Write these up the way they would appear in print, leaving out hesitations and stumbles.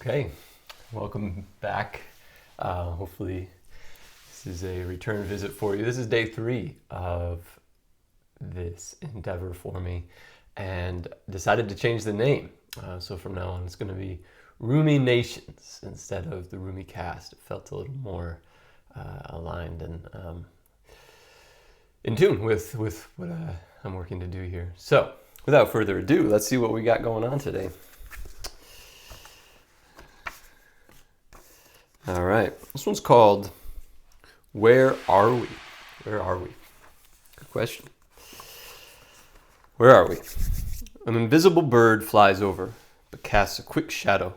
Okay, welcome back. Hopefully this is a return visit for you. This is day 3 of this endeavor for me, and decided to change the name. So from now on it's going to be Ruminations instead of the Rumi cast. It felt a little more aligned and in tune with what I'm working to do here. So without further ado, let's see what we got going on today. All right, this one's called Where Are We? Where are we? Good question. Where are we? An invisible bird flies over, but casts a quick shadow.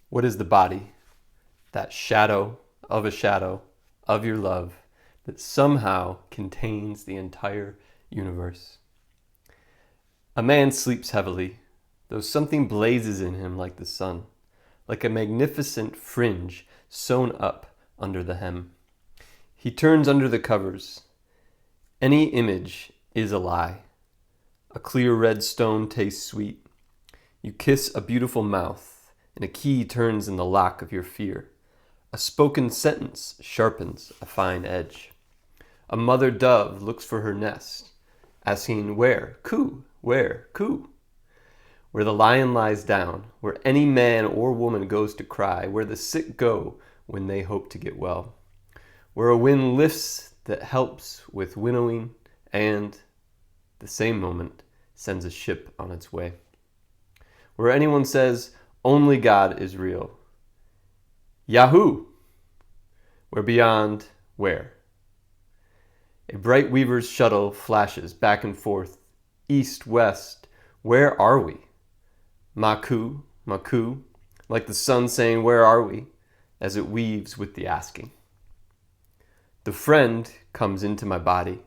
What is the body? That shadow of your love that somehow contains the entire universe. A man sleeps heavily, though something blazes in him like the sun, like a magnificent fringe sewn up under the hem. He turns under the covers. Any image is a lie. A clear red stone tastes sweet. You kiss a beautiful mouth, and a key turns in the lock of your fear. A spoken sentence sharpens a fine edge. A mother dove looks for her nest, asking, "Where? Coo? Where? Coo?" Where the lion lies down, where any man or woman goes to cry, where the sick go when they hope to get well, where a wind lifts that helps with winnowing and, the same moment, sends a ship on its way, where anyone says, "Only God is real." Yahoo! Where beyond, where? A bright weaver's shuttle flashes back and forth, east, west. Where are we? Maku, Maku, like the sun saying, "Where are we?" as it weaves with the asking. The friend comes into my body,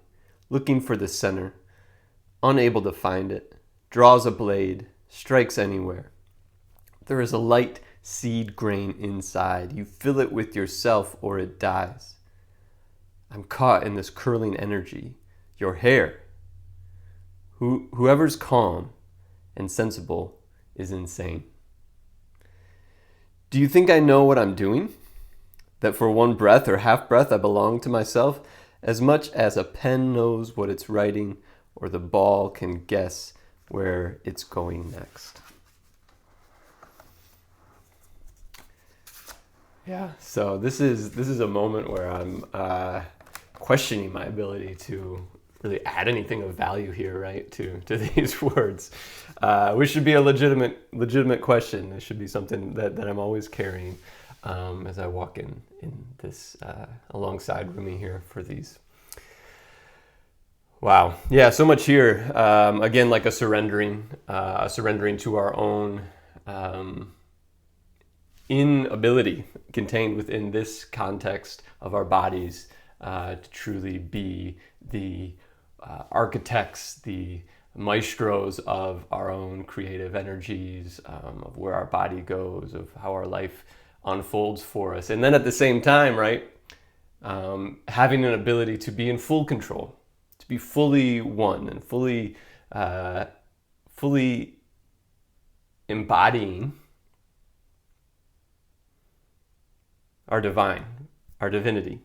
looking for the center, unable to find it, draws a blade, strikes anywhere. There is a light seed grain inside. You fill it with yourself or it dies. I'm caught in this curling energy. Your hair. Whoever's calm and sensible is insane. Do you think I know what I'm doing? That for one breath or half breath I belong to myself as much as a pen knows what it's writing or the ball can guess where it's going next. Yeah, so this is a moment where I'm questioning my ability to really add anything of value here, right, to these words, which should be a legitimate question. It should be something that I'm always carrying as I walk in this alongside Rumi here for these. Wow, yeah, so much here. Again, like a surrendering to our own inability contained within this context of our bodies to truly be the architects, the maestros of our own creative energies, of where our body goes, of how our life unfolds for us. And then at the same time, right, having an ability to be in full control, to be fully one and fully embodying our divinity,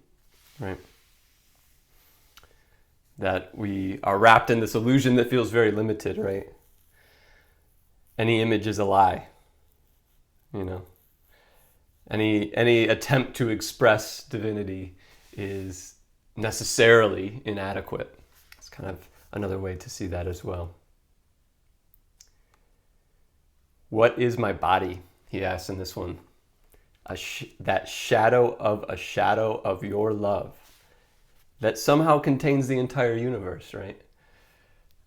right? That we are wrapped in this illusion that feels very limited, right? Any image is a lie, you know. Any attempt to express divinity is necessarily inadequate. It's kind of another way to see that as well. What is my body? He asks in this one. That shadow of your love that somehow contains the entire universe, right?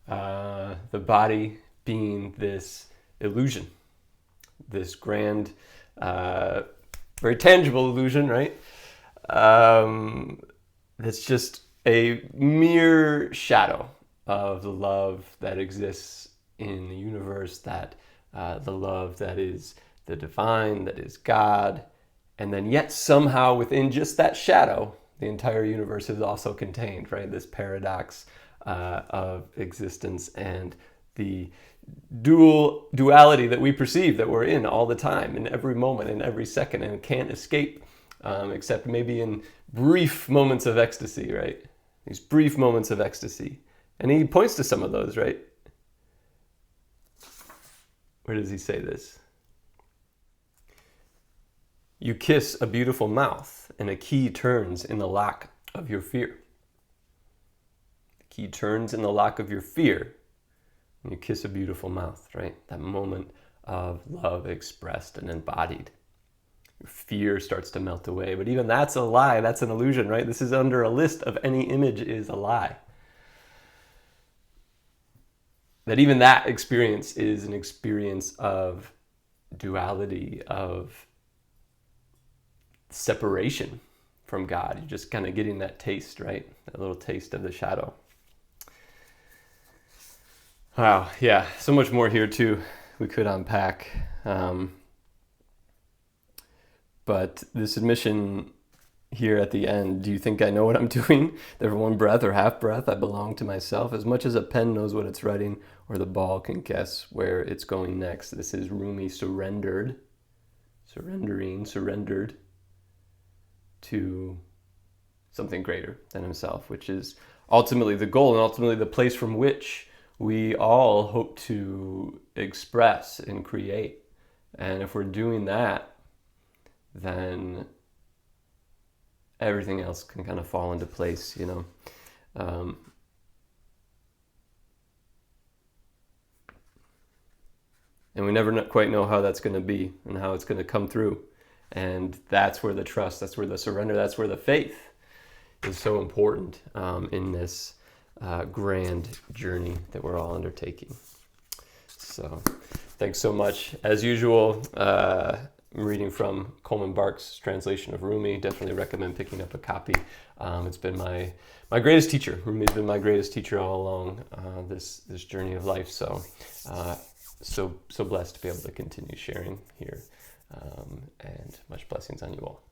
The body being this illusion, this grand, very tangible illusion, right? That's just a mere shadow of the love that exists in the universe, that the love that is the divine, that is God, and then yet somehow within just that shadow, the entire universe is also contained, right? This paradox of existence and the duality that we perceive that we're in all the time, in every moment, in every second, and can't escape, except maybe in brief moments of ecstasy, right? These brief moments of ecstasy. And he points to some of those, right? Where does he say this? You kiss a beautiful mouth, and a key turns in the lock of your fear. The key turns in the lock of your fear when you kiss a beautiful mouth, right? That moment of love expressed and embodied. Your fear starts to melt away. But even that's a lie. That's an illusion, right? This is under a list of any image is a lie. That even that experience is an experience of duality, of separation from God. You're just kind of getting that taste, right? That little taste of the shadow. Wow, yeah, so much more here too we could unpack. But this admission here at the end, do you think I know what I'm doing? That for one breath or half breath, I belong to myself as much as a pen knows what it's writing or the ball can guess where it's going next. This is Rumi surrendered to something greater than himself, which is ultimately the goal and ultimately the place from which we all hope to express and create. And if we're doing that, then everything else can kind of fall into place, you know. And we never quite know how that's going to be and how it's going to come through. And that's where the trust, that's where the surrender, that's where the faith is so important in this grand journey that we're all undertaking. So thanks so much. As usual, I'm reading from Coleman Barks' translation of Rumi. Definitely recommend picking up a copy. It's been my greatest teacher. Rumi's been my greatest teacher all along this journey of life. So blessed to be able to continue sharing here. And much blessings on you all.